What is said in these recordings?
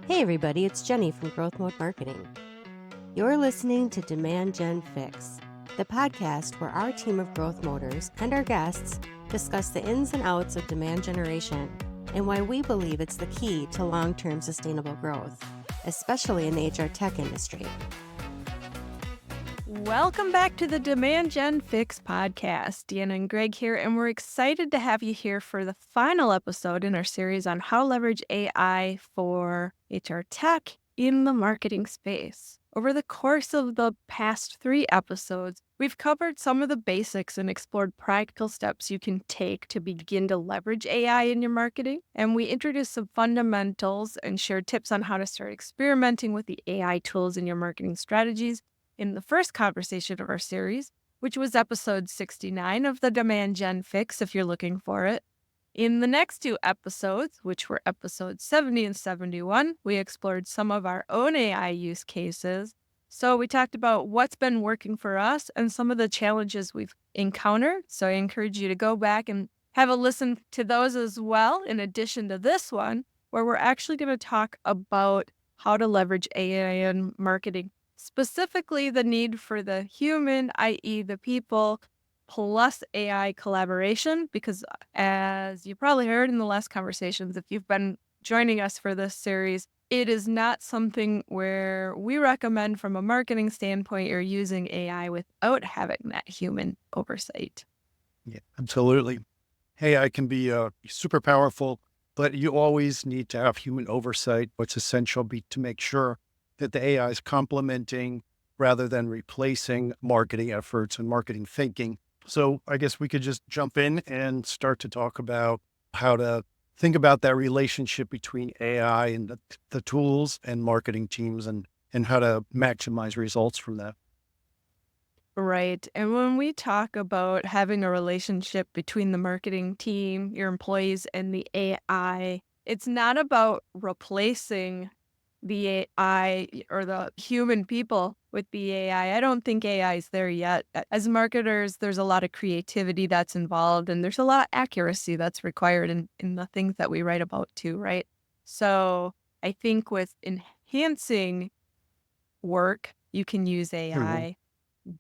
Hey everybody, it's Jenny from GrowthMode Marketing. You're listening to Demand Gen Fix, the podcast where our team of growth moders and our guests discuss the ins and outs of demand generation and why we believe it's the key to long-term sustainable growth, especially in the HR tech industry. Welcome back to the Demand Gen Fix podcast. Deanna and Greg here, and we're excited to have you here for the final episode in our series on how to leverage AI for HR tech in the marketing space. Over the course of the past 3 episodes, we've covered some of the basics and explored practical steps you can take to begin to leverage AI in your marketing. And we introduced some fundamentals and shared tips on how to start experimenting with the AI tools in your marketing strategies in the first conversation of our series, which was episode 69 of the Demand Gen Fix, if you're looking for it. In the next 2 episodes, which were episodes 70 and 71, we explored some of our own AI use cases. So we talked about what's been working for us and some of the challenges we've encountered. So I encourage you to go back and have a listen to those as well, in addition to this one, where we're actually going to talk about how to leverage AI in marketing. Specifically, the need for the human, i.e. the people, plus AI collaboration, because as you probably heard in the last conversations, if you've been joining us for this series, it is not something where we recommend from a marketing standpoint you're using AI without having that human oversight. Yeah, absolutely. AI can be super powerful, but you always need to have human oversight. What's essential to make sure that the AI is complementing rather than replacing marketing efforts and marketing thinking. So I guess we could just jump in and start to talk about how to think about that relationship between AI and the tools and marketing teams and how to maximize results from that. Right. And when we talk about having a relationship between the marketing team, your employees, and the AI, it's not about replacing the AI or the human people with the AI. I don't think AI is there yet. As marketers, there's a lot of creativity that's involved, and there's a lot of accuracy that's required in the things that we write about too, right? So I think with enhancing work, you can use Mhm. AI,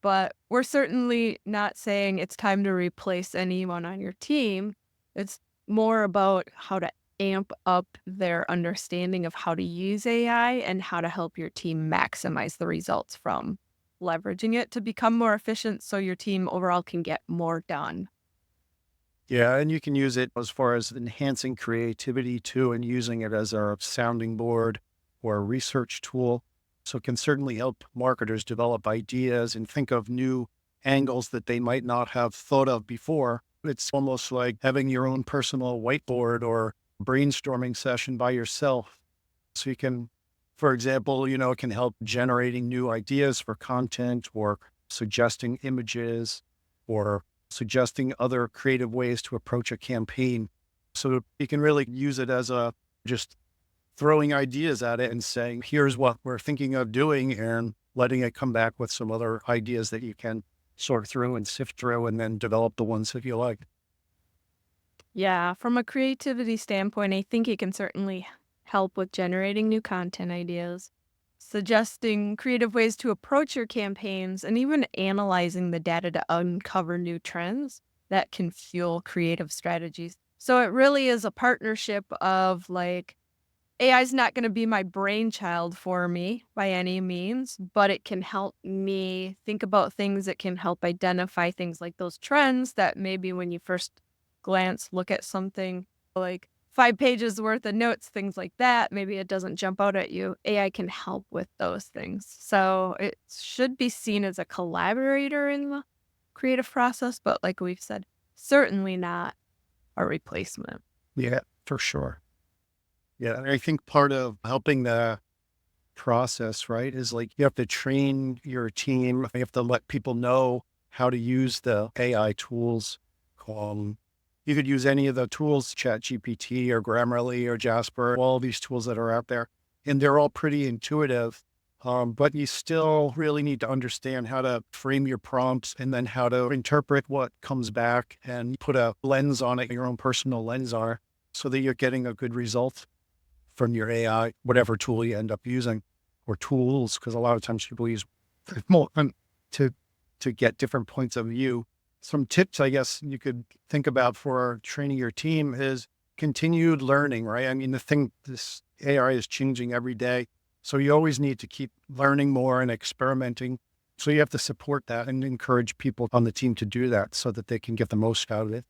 but we're certainly not saying it's time to replace anyone on your team. It's more about how to amp up their understanding of how to use AI and how to help your team maximize the results from leveraging it to become more efficient so your team overall can get more done. Yeah, and you can use it as far as enhancing creativity too, and using it as a sounding board or a research tool. So it can certainly help marketers develop ideas and think of new angles that they might not have thought of before. It's almost like having your own personal whiteboard or brainstorming session by yourself. So you can, for example, it can help generating new ideas for content or suggesting images or suggesting other creative ways to approach a campaign. So you can really use it as a just throwing ideas at it and saying, here's what we're thinking of doing, and letting it come back with some other ideas that you can sort through and sift through and then develop the ones that you like. Yeah, from a creativity standpoint, I think it can certainly help with generating new content ideas, suggesting creative ways to approach your campaigns, and even analyzing the data to uncover new trends that can fuel creative strategies. So it really is a partnership of like, AI is not going to be my brainchild for me by any means, but it can help me think about things. It can help identify things like those trends that maybe when you first glance, look at something like 5 pages worth of notes, things like that, maybe it doesn't jump out at you. AI can help with those things. So it should be seen as a collaborator in the creative process, but like we've said, certainly not a replacement. Yeah, for sure. Yeah. And I think part of helping the process, right, is like you have to train your team. You have to let people know how to use the AI tools. Um, you could use any of the tools, ChatGPT or Grammarly or Jasper, all these tools that are out there, and they're all pretty intuitive. But you still really need to understand how to frame your prompts and then how to interpret what comes back and put a lens on it, your own personal lens on it, so that you're getting a good result from your AI, whatever tool you end up using, or tools, because a lot of times people use more to get different points of view. Some tips, I guess, you could think about for training your team is continued learning, right? I mean, this AI is changing every day. So you always need to keep learning more and experimenting. So you have to support that and encourage people on the team to do that so that they can get the most out of it.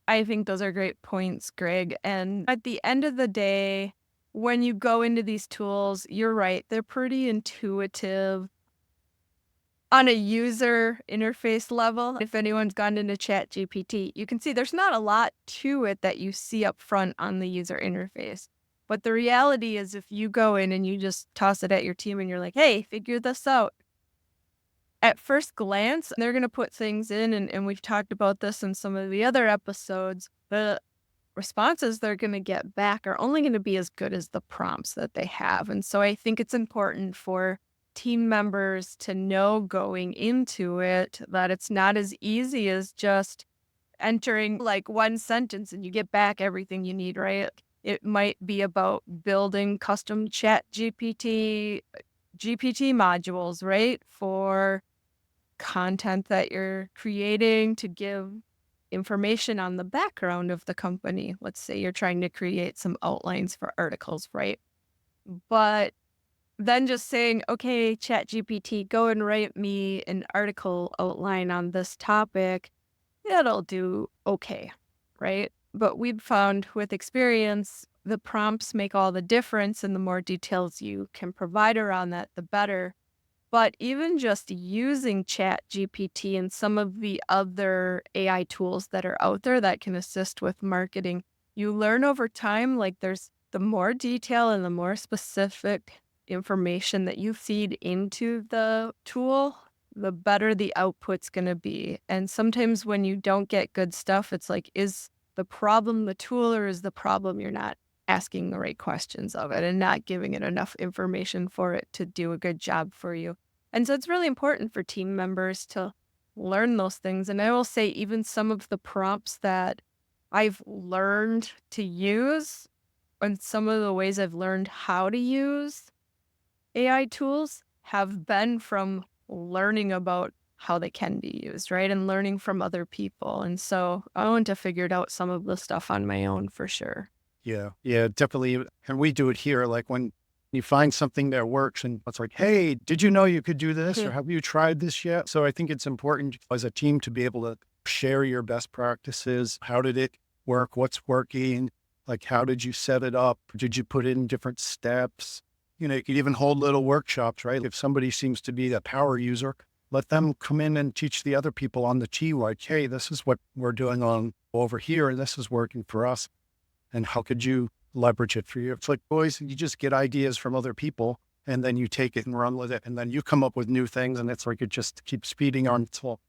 I think those are great points, Greg. And at the end of the day, when you go into these tools, you're right, they're pretty intuitive on a user interface level. If anyone's gone into ChatGPT, you can see there's not a lot to it that you see up front on the user interface. But the reality is, if you go in and you just toss it at your team and you're like, hey, figure this out, at first glance, they're going to put things in, and we've talked about this in some of the other episodes. The responses they're going to get back are only going to be as good as the prompts that they have. And so I think it's important for team members to know going into it that it's not as easy as just entering like one sentence and you get back everything you need, right? It might be about building custom GPT modules, right? For content that you're creating to give information on the background of the company. Let's say you're trying to create some outlines for articles, right? But then just saying, okay, ChatGPT, go and write me an article outline on this topic, it'll do okay, right? But we've found with experience, the prompts make all the difference, and the more details you can provide around that, the better. But even just using ChatGPT and some of the other AI tools that are out there that can assist with marketing, you learn over time, like there's the more detail and the more specific information that you feed into the tool, the better the output's going to be. And sometimes when you don't get good stuff, it's like, is the problem the tool, or is the problem you're not asking the right questions of it and not giving it enough information for it to do a good job for you? And so it's really important for team members to learn those things. And I will say, even some of the prompts that I've learned to use, and some of the ways I've learned how to use AI tools, have been from learning about how they can be used, right? And learning from other people. And so I want to figure out some of the stuff on my own for sure. Yeah, definitely. And we do it here. Like when you find something that works and it's like, hey, did you know you could do this? Or have you tried this yet? So I think it's important as a team to be able to share your best practices. How did it work? What's working? Like, how did you set it up? Did you put in different steps? You could even hold little workshops, right? If somebody seems to be a power user, let them come in and teach the other people on the team, like, hey, this is what we're doing on over here, and this is working for us. And how could you leverage it for you? It's like, boys, you just get ideas from other people and then you take it and run with it. And then you come up with new things. And it's like, it just keeps speeding on its whole.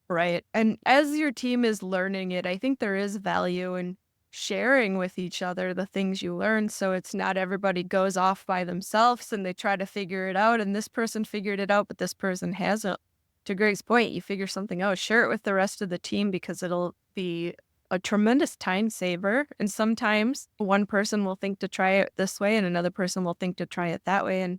Right. And as your team is learning it, I think there is value in sharing with each other the things you learn. So it's not everybody goes off by themselves and they try to figure it out. And this person figured it out, but this person hasn't. To Greg's point, you figure something out, share it with the rest of the team, because it'll be a tremendous time saver. And sometimes one person will think to try it this way and another person will think to try it that way. And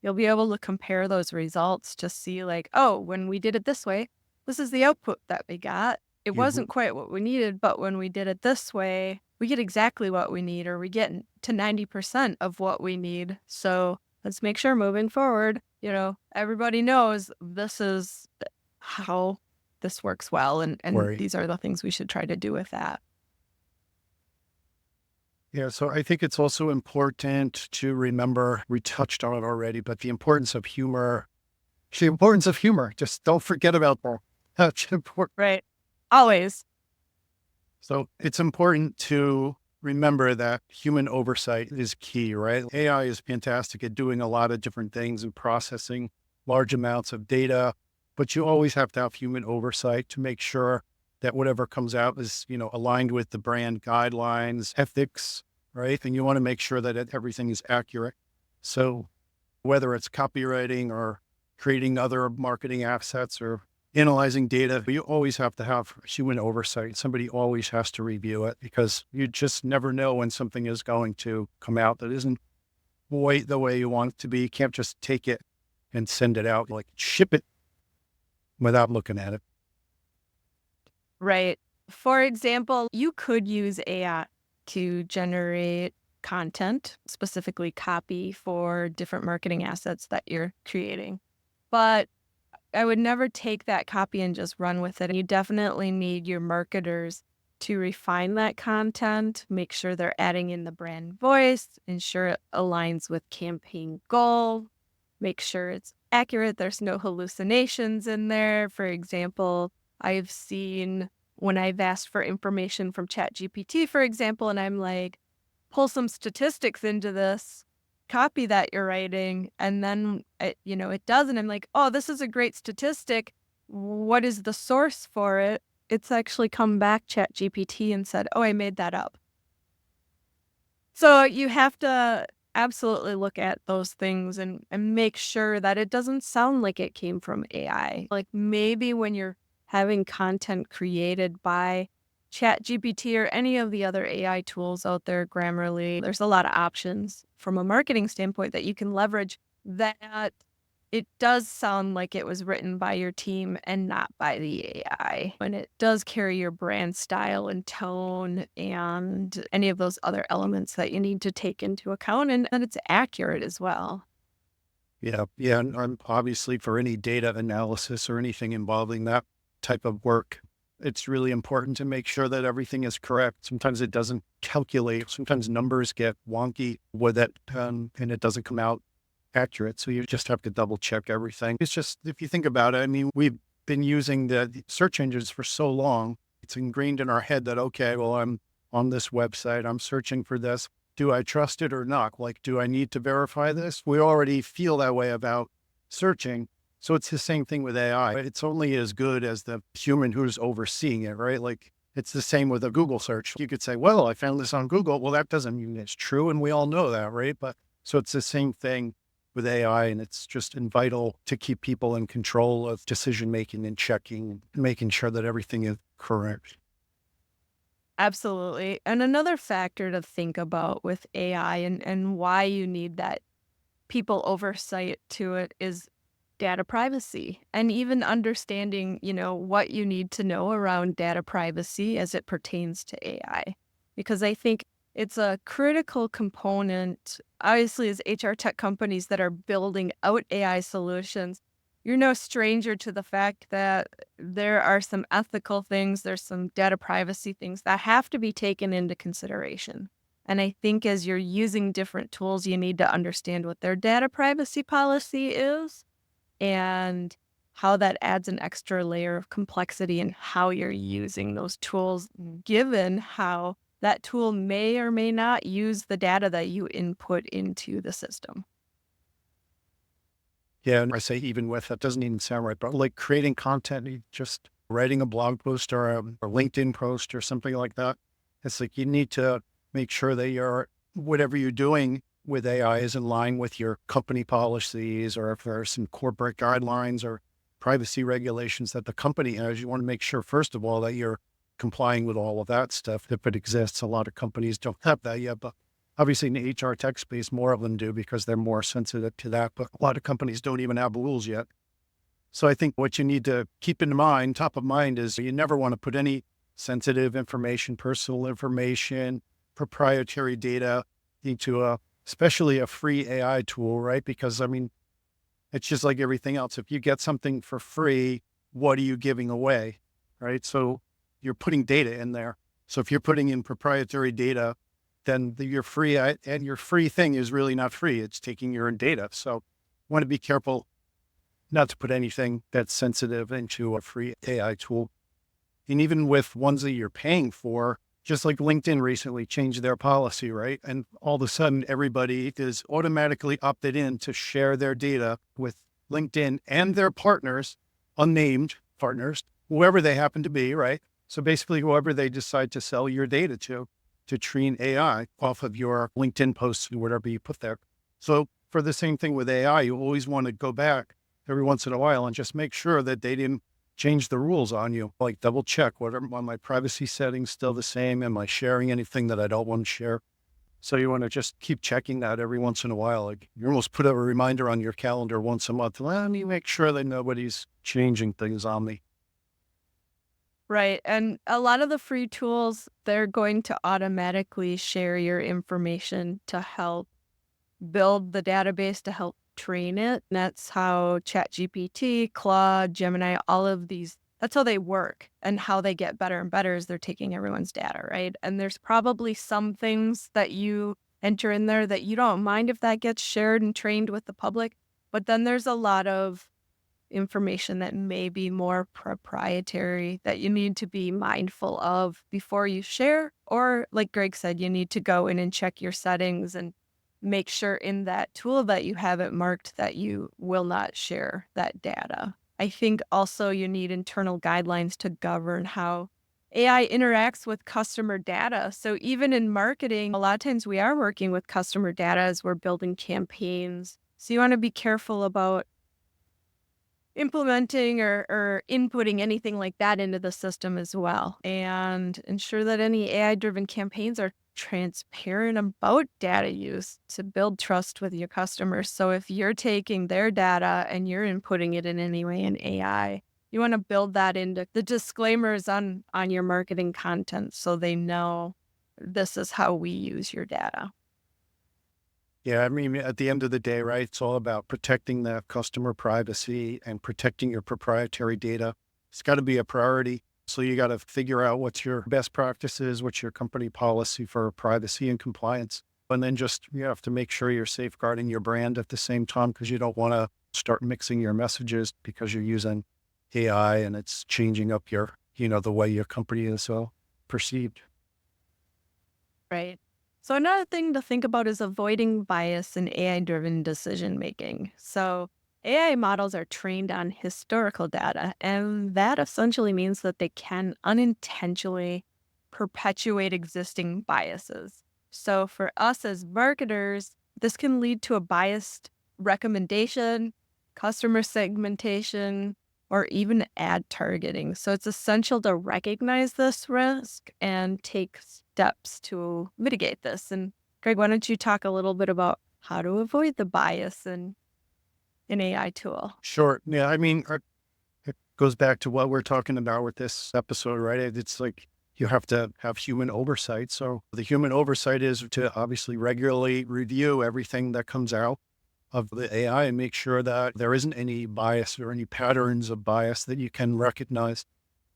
you'll be able to compare those results to see like, oh, when we did it this way, this is the output that we got. It wasn't quite what we needed, but when we did it this way, we get exactly what we need, or we get to 90% of what we need. So let's make sure moving forward, everybody knows this is how this works well. And Right. these are the things we should try to do with that. Yeah. So I think it's also important to remember, we touched on it already, but the importance of humor. Just don't forget about that. That's important. Right. Always. So it's important to remember that human oversight is key, right? AI is fantastic at doing a lot of different things and processing large amounts of data, but you always have to have human oversight to make sure that whatever comes out is, aligned with the brand guidelines, ethics, right? And you want to make sure that everything is accurate. So whether it's copywriting or creating other marketing assets or, analyzing data, you always have to have human oversight. Somebody always has to review it because you just never know when something is going to come out that isn't quite the way you want it to be. You can't just take it and send it out, like ship it without looking at it. Right. For example, you could use AI to generate content, specifically copy for different marketing assets that you're creating. But I would never take that copy and just run with it. You definitely need your marketers to refine that content, make sure they're adding in the brand voice, ensure it aligns with campaign goal, make sure it's accurate, there's no hallucinations in there. For example, I've seen when I've asked for information from ChatGPT, for example, and I'm like, pull some statistics into this copy that you're writing, and then it does, and I'm like, oh, this is a great statistic. What is the source for it? It's actually come back ChatGPT and said, oh, I made that up. So you have to absolutely look at those things and make sure that it doesn't sound like it came from AI. Like maybe when you're having content created by ChatGPT or any of the other AI tools out there, Grammarly, there's a lot of options from a marketing standpoint that you can leverage that it does sound like it was written by your team and not by the AI. And it does carry your brand style and tone and any of those other elements that you need to take into account, and it's accurate as well. Yeah. Yeah. And obviously for any data analysis or anything involving that type of work, it's really important to make sure that everything is correct. Sometimes it doesn't calculate. Sometimes numbers get wonky with it, and it doesn't come out accurate. So you just have to double check everything. It's just, if you think about it, I mean, we've been using the search engines for so long. It's ingrained in our head that, okay, well, I'm on this website, I'm searching for this. Do I trust it or not? Like, do I need to verify this? We already feel that way about searching. So it's the same thing with AI. It's only as good as the human who's overseeing it, right? Like, it's the same with a Google search. You could say, well, I found this on Google. Well, that doesn't mean it's true. And we all know that, right? But so it's the same thing with AI, and it's just vital to keep people in control of decision-making and checking and making sure that everything is correct. Absolutely. And another factor to think about with AI and why you need that people oversight to it is data privacy and even understanding, what you need to know around data privacy as it pertains to AI. Because I think it's a critical component, obviously, as HR tech companies that are building out AI solutions. You're no stranger to the fact that there are some ethical things, there's some data privacy things that have to be taken into consideration. And I think as you're using different tools, you need to understand what their data privacy policy is and how that adds an extra layer of complexity in how you're using those tools, given how that tool may or may not use the data that you input into the system. Yeah. And I say even with, that doesn't even sound right, but like creating content, just writing a blog post or a LinkedIn post or something like that. It's like you need to make sure that whatever you're doing with AI is in line with your company policies, or if there are some corporate guidelines or privacy regulations that the company has. You want to make sure, first of all, that you're complying with all of that stuff if it exists. A lot of companies don't have that yet, but obviously in the HR tech space, more of them do because they're more sensitive to that. But a lot of companies don't even have rules yet. So I think what you need to keep in mind, top of mind, is you never want to put any sensitive information, personal information, proprietary data into especially a free AI tool, right? Because I mean, it's just like everything else. If you get something for free, what are you giving away, right? So you're putting data in there. So if you're putting in proprietary data, then your free and your free thing is really not free. It's taking your own data. So want to be careful not to put anything that's sensitive into a free AI tool. And even with ones that you're paying for, just like LinkedIn recently changed their policy, right? And all of a sudden, everybody is automatically opted in to share their data with LinkedIn and their partners, unnamed partners, whoever they happen to be, right? So basically, whoever they decide to sell your data to train AI off of your LinkedIn posts or whatever you put there. So for the same thing with AI, you always want to go back every once in a while and just make sure that they didn't change the rules on you. Like double check, are my privacy settings still the same? Am I sharing anything that I don't want to share? So you want to just keep checking that every once in a while. Like you almost put a reminder on your calendar once a month. Let me make sure that nobody's changing things on me. Right. And a lot of the free tools, they're going to automatically share your information to help build the database, to help train it. And that's how ChatGPT, Claude, Gemini, all of these, that's how they work. And how they get better and better is they're taking everyone's data, right? And there's probably some things that you enter in there that you don't mind if that gets shared and trained with the public. But then there's a lot of information that may be more proprietary that you need to be mindful of before you share. Or, like Greg said, you need to go in and check your settings and make sure in that tool that you have it marked that you will not share that data. I think also you need internal guidelines to govern how AI interacts with customer data. So even in marketing, a lot of times we are working with customer data as we're building campaigns. So you want to be careful about implementing or inputting anything like that into the system as well, and ensure that any AI-driven campaigns are transparent about data use to build trust with your customers. So if you're taking their data and you're inputting it in any way in AI, you want to build that into the disclaimers on your marketing content so they know this is how we use your data. Yeah, I mean, at the end of the day, right, it's all about protecting the customer privacy and protecting your proprietary data. It's got to be a priority. So you got to figure out what's your best practices, what's your company policy for privacy and compliance. And then just you have to make sure you're safeguarding your brand at the same time because you don't want to start mixing your messages because you're using AI and it's changing up your, the way your company is perceived. Right. So another thing to think about is avoiding bias in AI-driven decision making. So AI models are trained on historical data, and that essentially means that they can unintentionally perpetuate existing biases. So for us as marketers, this can lead to a biased recommendation, customer segmentation, or even ad targeting. So it's essential to recognize this risk and take steps to mitigate this. And Greg, why don't you talk a little bit about how to avoid the bias in an AI tool? Sure. Yeah. I mean, it goes back to what we're talking about with this episode, right? It's like you have to have human oversight. So the human oversight is to obviously regularly review everything that comes out of the AI and make sure that there isn't any bias or any patterns of bias that you can recognize.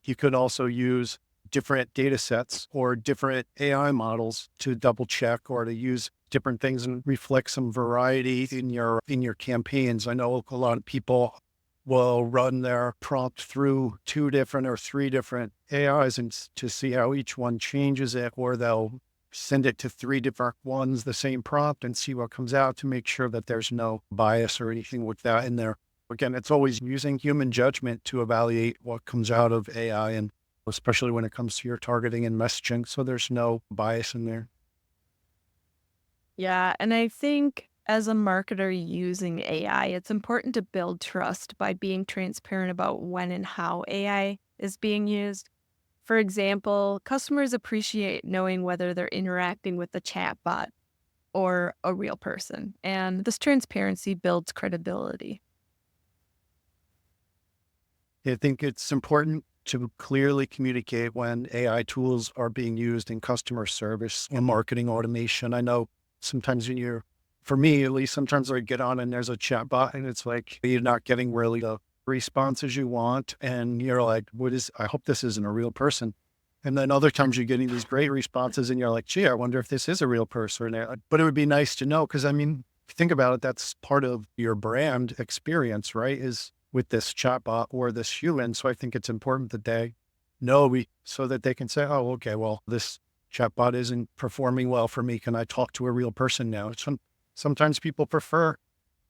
You could also use different data sets or different AI models to double check or to use different things and reflect some variety in your campaigns. I know a lot of people will run their prompt through 2 different or 3 different AIs and to see how each one changes it, or they'll send it to 3 different ones, the same prompt, and see what comes out to make sure that there's no bias or anything with that in there. Again, it's always using human judgment to evaluate what comes out of AI, and especially when it comes to your targeting and messaging. So there's no bias in there. Yeah, and I think as a marketer using AI, it's important to build trust by being transparent about when and how AI is being used. For example, customers appreciate knowing whether they're interacting with a chatbot or a real person, and this transparency builds credibility. I think it's important to clearly communicate when AI tools are being used in customer service and marketing automation. I know sometimes for me at least, sometimes I get on and there's a chat bot and it's like you're not getting really the responses you want. And you're like, I hope this isn't a real person. And then other times you're getting these great responses and you're like, gee, I wonder if this is a real person. But it would be nice to know because I mean, if you think about it, that's part of your brand experience, right? Is with this chatbot or this human. So I think it's important that they know so that they can say, oh, okay, well, this chatbot isn't performing well for me. Can I talk to a real person now? Sometimes people prefer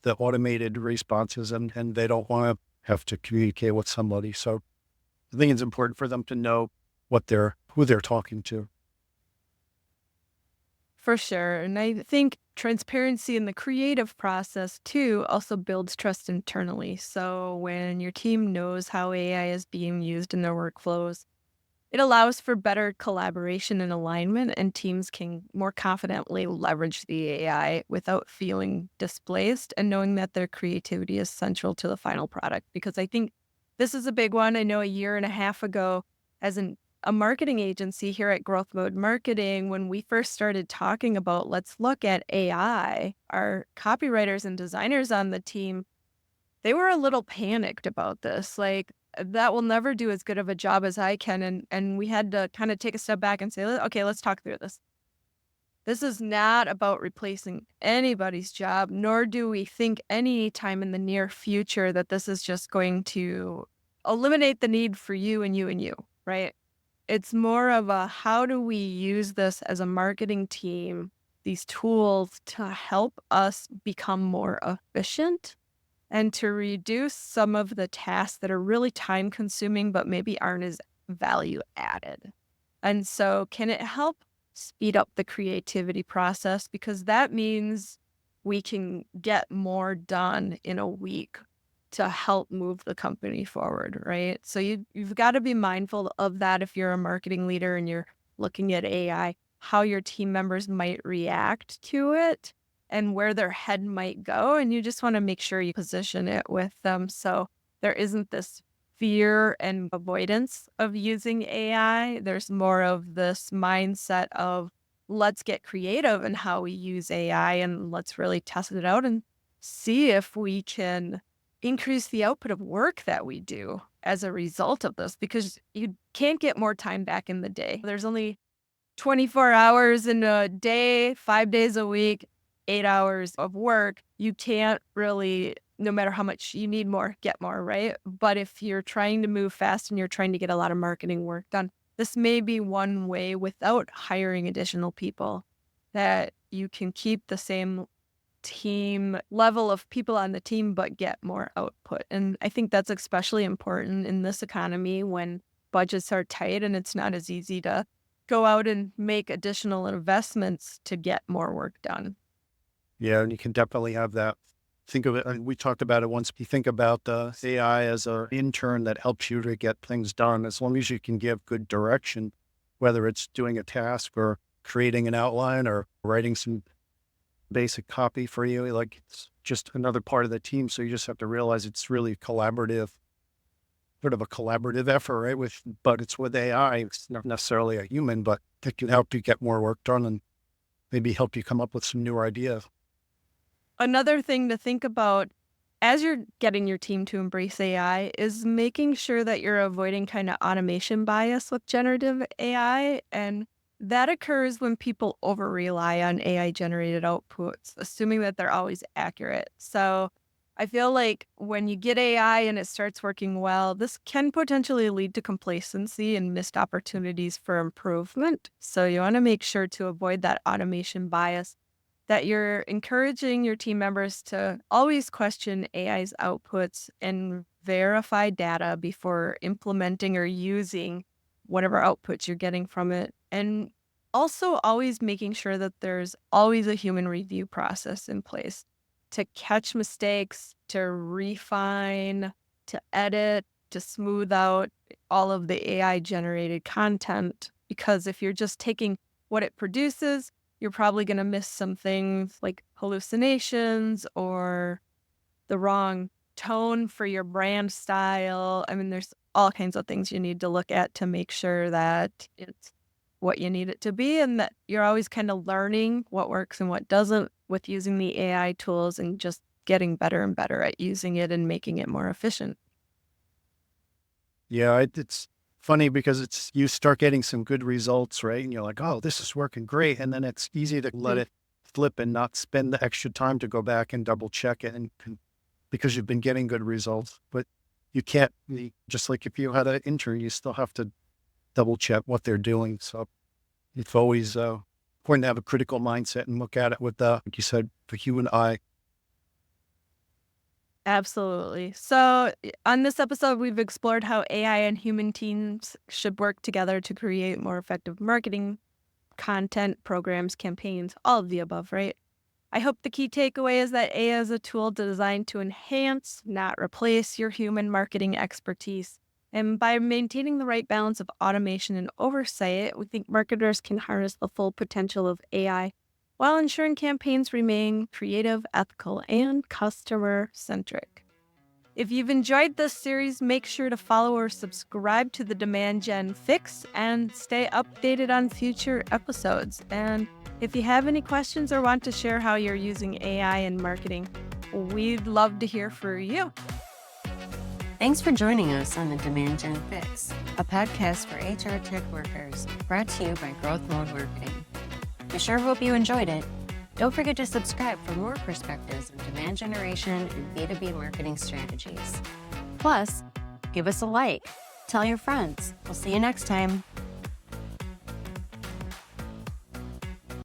the automated responses and they don't want to have to communicate with somebody. So I think it's important for them to know who they're talking to. For sure. And I think transparency in the creative process too also builds trust internally. So when your team knows how AI is being used in their workflows, it allows for better collaboration and alignment, and teams can more confidently leverage the AI without feeling displaced and knowing that their creativity is central to the final product. Because I think this is a big one. I know a year and a half ago, as a marketing agency here at Growth Mode Marketing, when we first started talking about let's look at AI, our copywriters and designers on the team, they were a little panicked about this. Like, that will never do as good of a job as I can. And we had to kind of take a step back and say, okay, let's talk through this. This is not about replacing anybody's job, nor do we think any time in the near future that this is just going to eliminate the need for you and you and you, right? It's more of a how do we use this as a marketing team, these tools to help us become more efficient and to reduce some of the tasks that are really time consuming, but maybe aren't as value added. And so, can it help speed up the creativity process? Because that means we can get more done in a week to help move the company forward, right? So, you've got to be mindful of that if you're a marketing leader and you're looking at AI, how your team members might react to it and where their head might go. And you just want to make sure you position it with them so there isn't this fear and avoidance of using AI. There's more of this mindset of let's get creative in how we use AI and let's really test it out and see if we can increase the output of work that we do as a result of this, because you can't get more time back in the day. There's only 24 hours in a day, 5 days a week, 8 hours of work. You can't really, no matter how much you need more, get more, right? But if you're trying to move fast and you're trying to get a lot of marketing work done, this may be one way without hiring additional people that you can keep the same team level of people on the team, but get more output. And I think that's especially important in this economy when budgets are tight and it's not as easy to go out and make additional investments to get more work done. Yeah, and you can definitely have that. Think of it, and we talked about it once. You think about the AI as an intern that helps you to get things done. As long as you can give good direction, whether it's doing a task or creating an outline or writing some basic copy for you, like it's just another part of the team. So you just have to realize it's really collaborative, sort of a collaborative effort, right? But it's with AI. It's not necessarily a human, but it can help you get more work done and maybe help you come up with some newer ideas. Another thing to think about as you're getting your team to embrace AI is making sure that you're avoiding kind of automation bias with generative AI. And that occurs when people over rely on AI generated outputs, assuming that they're always accurate. So I feel like when you get AI and it starts working well, this can potentially lead to complacency and missed opportunities for improvement. So you want to make sure to avoid that automation bias, that you're encouraging your team members to always question AI's outputs and verify data before implementing or using whatever outputs you're getting from it. And also always making sure that there's always a human review process in place to catch mistakes, to refine, to edit, to smooth out all of the AI generated content. Because if you're just taking what it produces, you're probably going to miss some things like hallucinations or the wrong tone for your brand style. I mean, there's all kinds of things you need to look at to make sure that it's what you need it to be and that you're always kind of learning what works and what doesn't with using the AI tools and just getting better and better at using it and making it more efficient. Yeah, it's funny because you start getting some good results, right? And you're like, oh, this is working great. And then it's easy to let Mhm. it flip and not spend the extra time to go back and double check it because you've been getting good results. But you can't, just like if you had an intern, you still have to double check what they're doing. So it's always important to have a critical mindset and look at it with like you said, the human eye. Absolutely. So, on this episode, we've explored how AI and human teams should work together to create more effective marketing content, programs, campaigns, all of the above, right? I hope the key takeaway is that AI is a tool designed to enhance, not replace your human marketing expertise. And by maintaining the right balance of automation and oversight, we think marketers can harness the full potential of AI while ensuring campaigns remain creative, ethical, and customer-centric. If you've enjoyed this series, make sure to follow or subscribe to the Demand Gen Fix and stay updated on future episodes. And if you have any questions or want to share how you're using AI in marketing, we'd love to hear from you. Thanks for joining us on the Demand Gen Fix, a podcast for HR tech workers, brought to you by GrowthMode Marketing. We sure hope you enjoyed it. Don't forget to subscribe for more perspectives on demand generation and B2B marketing strategies. Plus, give us a like. Tell your friends. We'll see you next time.